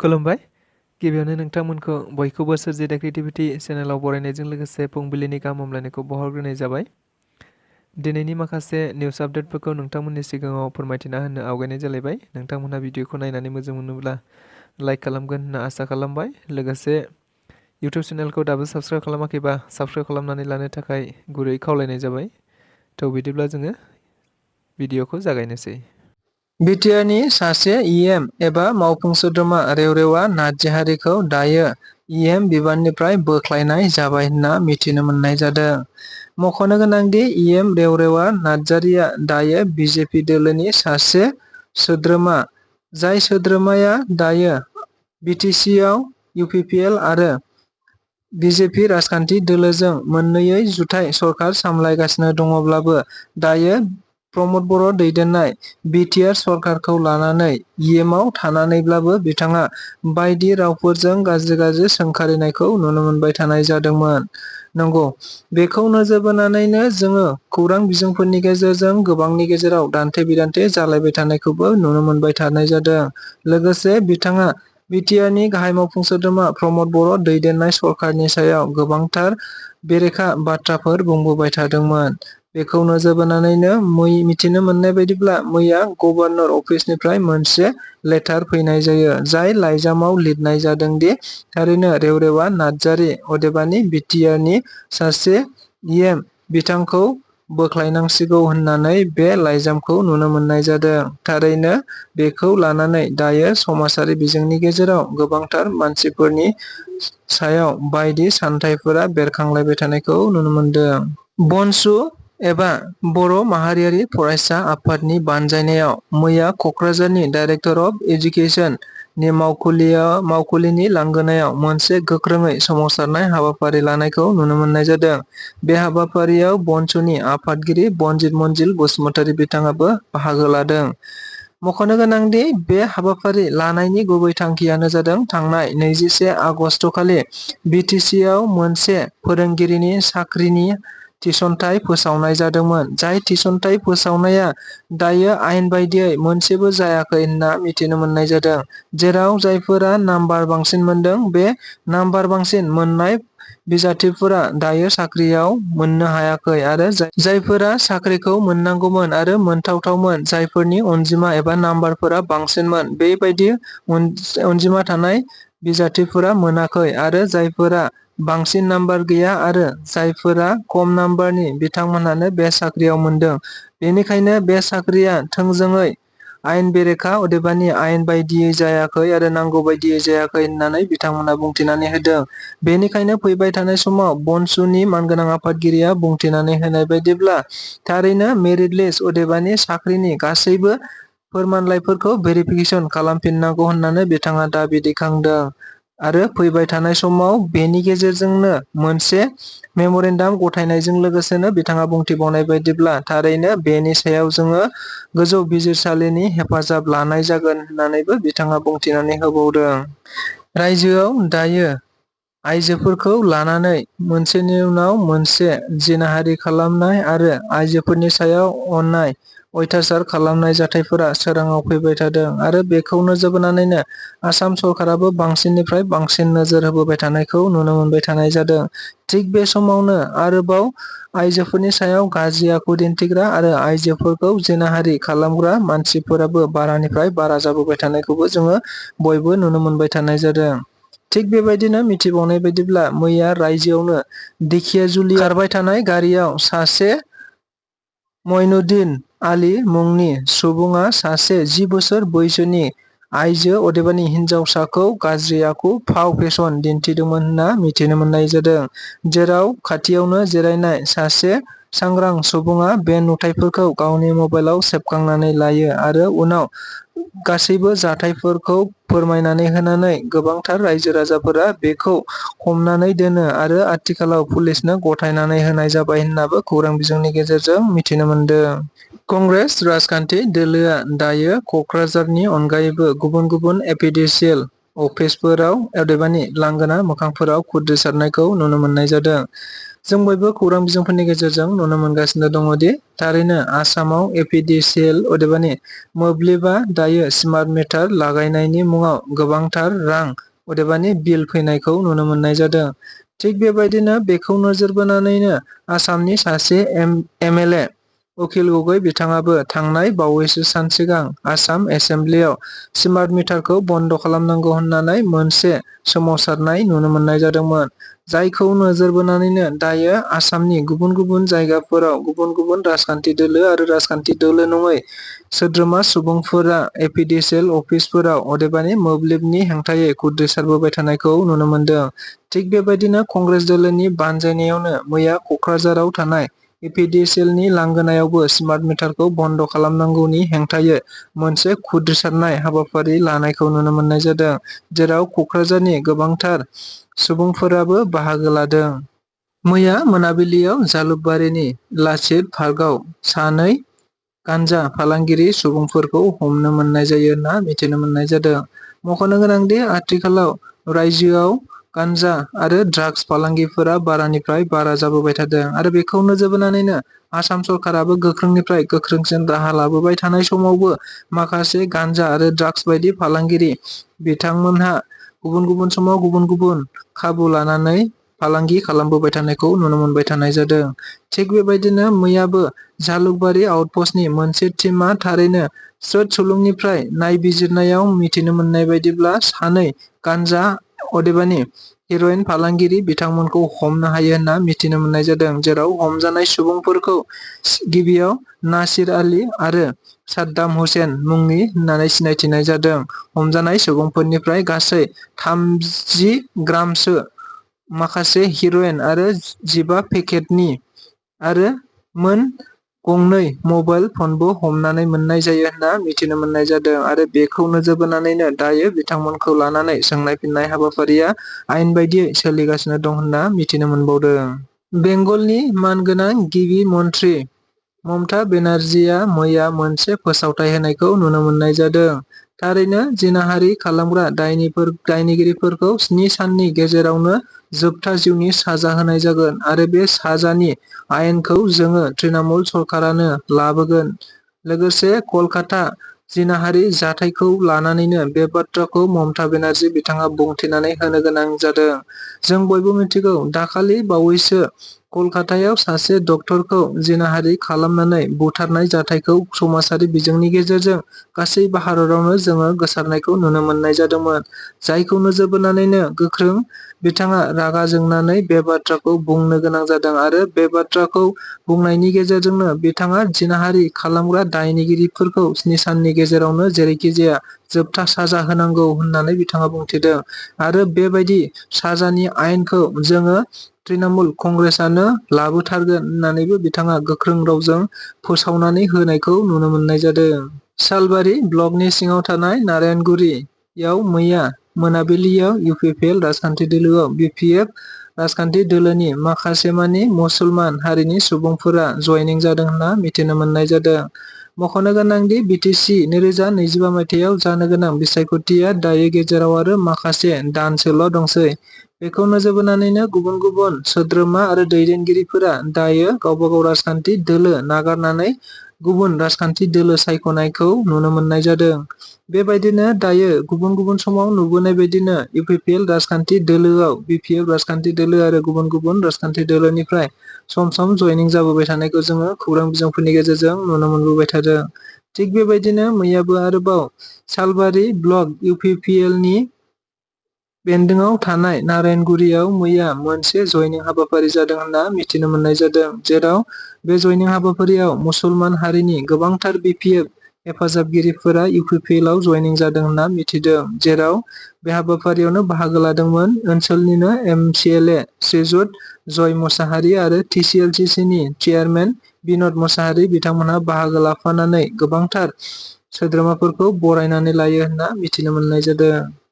खुलुमबाय गिबियावनो नोंथांमोनखौ बयखौबो सोरजिदा क्रिएटिभिटी चेनेलाव बरायनायजों लोगोसे फुंबिलिनि गाहाम हामलायनायखौ बावहरग्रोनाय जाबाय। दिनैनि माखासे निउस आपडेटफोरखौ नोंथांमोननि सिगाङाव फोरमायथिना होनो आवगायनाय जालायबाय। नोंथांमोनहा भिडिअखौ नायनानै मोजां मोनोब्ला लाइक खालामगोन होनना आसा खालामबाय। लोगोसे इउटिउब चेनेलखौ दाबो साबस्क्राइब खालामाखैबा साबस्क्राइब खालामनानै लानो थाखाय गुरै खावलायनाय जाबाय। थ' बिदिब्ला जोङो भिडिअखौ जागायनोसै। बिटिआरनि सासे इएम एबा मावफुं सोद्रोमा रेवरेवा नार्जारिखौ दायो इएम बिबाननिफ्राय बोख्लायनाय जाबाय होनना मिथिनो मोननाय जादों। मख'नो गोनांदि इएम रेवरेवा नार्जारिया दायो बिजेपि दोलोनि सासे सोद्रोमा, जाय सोद्रोमाया दायो बिटिसिआव इउपिपिएल आरो बिजेपि राजखान्थि दोलोजों मोन्नैयै जुथाइ सरकार सामलायगासिनो दङब्लाबो दायो प्रमद बर' दैदेननाय बिटिआर सरकारखौ लानानै इएमआव थानानैब्लाबो बिथाङा बायदि रावफोरजों गाज्रि सोंखारिनायखौ नुनो मोनबाय थानाय जादोंमोन। नंगौ, बेखौ नोजोर बोनानैनो जोङो खौरां बिजोंफोरनि गेजेरजों गोबांनि गेजेराव दान्थे-बिदान्थे जालायबाय थानायखौबो नुनो मोनबाय थानाय जादों। लोगोसे बिथाङा बिटिआरनि गाहाय मावफुं सोद्रोमा प्रमद बर' दैदेननाय सरकारनि सायाव गोबांथार बेरेखा बाथ्राफोर बुंबोबाय थादोंमोन। बेखौ नोजोर बोनानैनो मिथिनो मोननाय बायदिब्ला मैया गभर्नर अफिसनिफ्राय मोनसे लेटार फैनाय जायो, जाय लाइजामाव लिरनाय जादों दि थारैनो रेवरेवा नार्जारि अदेबानि बिटिआरनि सासे इएम बिथांखौ बोख्लायनांसिगौ होननानै बे लाइजामखौ नुनो मोननाय जादों। थारैनो बेखौ लानानै दायो समाजारि बिजोंनि गेजेराव गोबांथार मानसिफोरनि सायाव बायदि सानथाइफोरा बेरखांलायबाय थानायखौ नुनो मोनदों। BoNSU एबा बर' माहारियारि फरायसा आफादनि बानजायनायाव मैया क'क्राझारनि डाइरेक्टर अफ एजुकेसन नि मावखुलिनि लांगोनायाव मोनसे गोख्रोङै सोमावसारनाय हाबाफारि लानायखौ नुनो मोननाय जादों। बे हाबाफारियाव BoNSUनि आफादगिरि बनजित मन्जिल बसुमतारी बिथाङाबो बाहागो लादों। मख'नो गोनांदि बे हाबाफारि लानायनि गुबै थांखियानो जादों थांनाय 21 आगस्तखालि बिटिसिआव मोनसे फोरोंगिरिनि साख्रिनि थिसनथाइ फोसावनाय जादोंमोन, जाय थिसनथाइ फोसावनाया दायो आयेन बायदियै मोनसेबो जायाखै होनना मिथिनो मोननाय जादों। जेराव जायफोरा नाम्बार बांसिन मोनदों, बे नाम्बार बांसिन मोननाय बिजाथिफोरा दायो साख्रियाव मोननो हायाखै आरो जायफोरा साख्रिखौ मोननांगौमोन आरो मोनथावथावमोन, जायफोरनि अनजिमा एबा नाम्बारफोरा बांसिनमोन, बेबायदि अनजिमा थानाय बिजाथिफोरा मोनाखै आरो जायफोरा बांसिन नाम्बार गैया आरो जायफोरा खम नाम्बारनि बिथांमोनहानो बे साख्रियाव मोनदों। बेनिखायनो बे साख्रिया थोंजोङै आयेन बेरेखा अदेबानि आयेन बायदियै जायाखै आरो नांगौ बायदियै जायाखै होननानै बिथांमोना बुंथिनानै होदों। बेनिखायनो फैबाय थानाय समाव BoNSUनि मानगोनां आफादगिरिया बुंथिनानै होनाय बायदिब्ला थारैनो मेरिट लिस्ट अदेबानि साख्रिनि गासैबो फोरमानलाइफोरखौ भेरिफिकेसन खालामफिननांगौ होननानै बिथाङा दाबि दैखांदों आरो फैबाय थानाय समाव बेनि गेजेरजोंनो मोनसे मेम'रेन्डाम गथायनायजों लोगोसेनो बिथाङा बुंथिबावनाय बायदिब्ला थारैनो बेनि सायाव जोङो गोजौ बिजिरसालिनि हेफाजाब लानाय जागोन होननानैबो बिथाङा बुंथिनानै होबावदों। रायजोआव दायो आइजोफोरखौ लानानै मोनसेनि उनाव मोनसे जिनाहारि खालामनाय आरो आइजोफोरनि सायाव अननाय अयथासार खालामनाय जाथायफोरा सोराङाव फैबाय थादों आरो बेखौ नोजोर बोनानैनो आसाम सरकाराबो बांसिननिफ्राय बांसिन नोजोर होबोबाय थानायखौ नुनो मोनबाय थानाय जादों। थिग बे समावनो आरोबाव आइजोफोरनि सायाव गाज्रि आखु दिन्थिग्रा आरो आइजोफोरखौ जिनाहारि खालामग्रा मानसिफोराबो बारानिफ्राय बारा जाबोबाय थानायखौबो जोङो बयबो नुनो मोनबाय थानाय जादों। थिग बेबायदिनो मिथिबावनाय बायदिब्ला मैया रायजोआवनो दिखियाजुलि खारबाय थानाय गारियाव सासे मइनुद्दिन आली मुंनि सुबुङा सासे 10 बोसोर बैसोनि आइजो अदेबानि हिनजावसाखौ गाज्रि आखु फाव फेसन दिन्थिदोंमोन होनना मिथिनो मोननाय जादों। जेराव खाथियावनो जिरायनाय सासे सांग्रां सुबुङा बे नुथायफोरखौ गावनि मबाइलाव सेबखांनानै लायो आरो उनाव गासैबो जाथायफोरखौ फोरमायनानै होनानै गोबांथार रायजो राजाफोरा बेखौ हमनानै दोनो आरो आथिखालाव पुलिसनो गथायनानै होनाय जाबाय होननाबो खौरां बिजोंनि गेजेरजों मिथिनो मोनदों। कंग्रेस राजखान्थि दोलोआ दायो क'क्राझारनि अनगायैबो गुबुन गुबुन एपिडिसिएल अफिसफोराव अदेबानि लांगोना मोखांफोराव खुद्रिसारनायखौ नुनो मोननाय जादों। जों बयबो खौरां बिजोंफोरनि गेजेरजों नुनो मोनगासिनो दङ दि थारैनो आसामाव एपिडिसिएल अदेबानि मोब्लिबा दायो स्मार्ट मिटार लागायनायनि मुङाव गोबांथार रां अदेबानि बिल फैनायखौ नुनो मोननाय जादों। थिग बेबायदिनो बेखौ नोजोर बोनानैनो आसामनि सासे एमएलए उकिल गगৈ बिथाङाबो थांनाय बावैसो सान सिगां आसाम एसेम्ब्लियाव स्मार्ट मिटारखौ बन्द खालामनांगौ होननानै मोनसे सोमावसारनाय नुनो मोननाय जादोंमोन। जायखौ नोजोर बोनानैनो दायो आसामनि गुबुन गुबुन जायगाफोराव गुबुन गुबुन राजखान्थि दोलो आरो राजखान्थि दोलो नङै सोद्रोमा सुबुंफोरा एपिडिसिएल अफिसफोराव अदेबानि मोब्लिबनि हेंथायै खुद्रिसारबोबाय थानायखौ नुनो मोनदों। थिग बेबायदिनो कंग्रेस दोलोनि बानजायनायावनो मैया कक्राझाराव थानाय एपिडिसिएलनि लांगोनायावबो स्मार्ट मिटारखौ बन्द खालामनांगौनि हेंथायै मोनसे खुद्रिसारनाय हाबाफारि लानायखौ नुनो मोननाय जादों। जेराव कक्राझारनि गोबांथार सुबुंफोराबो बाहागो लादों। मैया मोनाबिलियाव जालुकबारिनि लाचित पार्कआव सानै गान्जा फालांगिरि सुबुंफोरखौ हमनो मोननाय जायो होनना मिथिनो मोननाय जादों। मख'नो गोनांदि आथिखालाव रायजोआव गान्जा आरो ड्राग्स फालांगिफोरा बारानिफ्राय बारा जाबोबाय थादों आरो बेखौ नोजोर बोनानैनो आसाम सरकाराबो गोख्रोंनिफ्राय गोख्रोंसिन राहा लाबोबाय थानाय समावबो माखासे गान्जा आरो ड्राग्स बायदि फालांगिरि बिथांमोनहा गुबुन गुबुन समाव गुबुन गुबुन खाबु लानानै फालांगि खालामबोबाय थानायखौ नुनो मोनबाय थानाय जादों। थिग बेबायदिनो मैयाबो जालुकबारि आउटपस्टनि मोनसे टीमआ थारैनो स्रोद सुलुंनिफ्राय नायबिजिरनायाव मिथिनो मोननाय बायदिब्ला सानै गान्जा अदेबानि हेर'इन फालांगिरि बिथांमोनखौ हमनो हायो होनना मिथिनो मोननाय जादों। जेराव हमजानाय सुबुंफोरखौ गिबियाव नासिर आली आरो साद्दाम हुसैन मुंनि होननानै सिनायथिनाय जादों। हमजानाय सुबुंफोरनिफ्राय गासै 30 ग्रामसो माखासे हेर'इन आरो 15 पेकेटनि आरो मोन गंनै मबाइल फनबो हमनानै मोननाय जायो होनना मिथिनो मोननाय जादों आरो बेखौ नोजोर बोनानैनो दायो बिथांमोनखौ लानानै सोंनाय फिननाय हाबाफारिया आयेन बायदियै सोलिगासिनो दं होनना मिथिनो मोनबावदों। बेंगलनि मानगोनां गिबि मन्थ्रि ममता बेनार्जीआ मैया मोनसे फोसावथाय होनायखौ नुनो मोननाय जादों। थारैनो जिनाहारि खालामग्रा दायनिगिरिफोरखौ 7 साननि गेजेरावनो जोबथा जिउनि साजा होनाय जागोन आरो बे साजानि आयेनखौ जोङो तृणमूल सरकारानो लाबोगोन। लोगोसे कलकाता जिनाहारि जाथायखौ लानानैनो बे बाथ्राखौ ममता बेनार्जी बिथाङा बुंथिनानै होनो गोनां जादों। जों बयबो मिथिगौ दाखालि बावैसो कलकातायाव सासे डक्टरखौ जिनाहारि खालामनानै बुथारनाय जाथायखौ समाजारि बिजोंनि गेजेरजों गासै भारतावनो जोङो गोसारनायखौ नुनो मोननाय जादोंमोन। जायखौ नोजोर बोनानैनो गोख्रों बिथाङा रागा जोंनानै बे बाथ्राखौ बुंनो गोनां जादों आरो बे बाथ्राखौ बुंनायनि गेजेरजोंनो बिथाङा जिनाहारि खालामग्रा दायनिगिरिफोरखौ 7 साननि गेजेरावनो जेरैखि जाया जोबथा साजा होनांगौ होननानै बिथाङा बुंथिदों आरो बेबायदि साजानि आयेनखौ जोङो तृणमूल कंग्रेसआनो लाबोथारगोन होननानैबो बिथाङा गोख्रों रावजों फोसावनानै होनायखौ नुनो मोननाय जादों। सालबारि ब्लकनि सिङाव थानाय नारायणगुरियाव मैया मोनाबिलियाव इउपिपिएल राजखान्थि दोलोआव बिपिएफ राजखान्थि दोलोनि माखासेमानि मुसलमान हारिनि सुबुंफोरा जयनिं जादों होनना मिथिनो मोननाय जादों। मख'नो गोनांदि बिटिसि 2025 मायथाइयाव जानो गोनां बिसायख'थिया दायो गेजेराव आरो माखासे दानसोल' दंसै। बेखौ नोजोर बोनानैनो गुबुन गुबुन सोद्रोमा आरो दैदेनगिरिफोरा दायो गावबा गाव राजखान्थि दोलो नागारनानै गुबुन राजखान्थि दोलो सायख'नायखौ नुनो मोननाय जादों। बेबायदिनो दायो गुबुन गुबुन समाव नुबोनाय बायदिनो इउपिपिएल राजखान्थि दोलोआव बिपिएफ राजखान्थि दोलो आरो गुबुन गुबुन राजखान्थि दोलोनिफ्राय सम सम जयनिं जाबोबाय थानायखौ जोङो खौरां बिजोंफोरनि गेजेरजों नुनो मोनबोबाय थादों। थिग बेबायदिनो मैयाबो आरोबाव सालबारि ब्लक इउपिपिएलनि बेन्दोङाव थानाय नारायणगुरियाव मैया मोनसे जयनिं हाबाफारि जादों होनना मिथिनो मोननाय जादों। जेराव बे जयनिं हाबाफारियाव मुसलमान हारिनि गोबांथार बिपिएफ हेफाजाबगिरिफोरा इउपिपिएलआव जयनिं जादों होनना मिथिदों। जेराव बे हाबाफारियावनो बाहागो लादोंमोन ओनसोलनिनो एमसिएलए श्रीजुत जय मुसाहारि आरो टिसिएलसिसिनि चेयारमेन बिन'द मुसाहारि बिथांमोनहा बाहागो लाफानानै गोबांथार सोद्रोमाफोरखौ बरायनानै लायो होनना मिथिनो मोननाय जादों।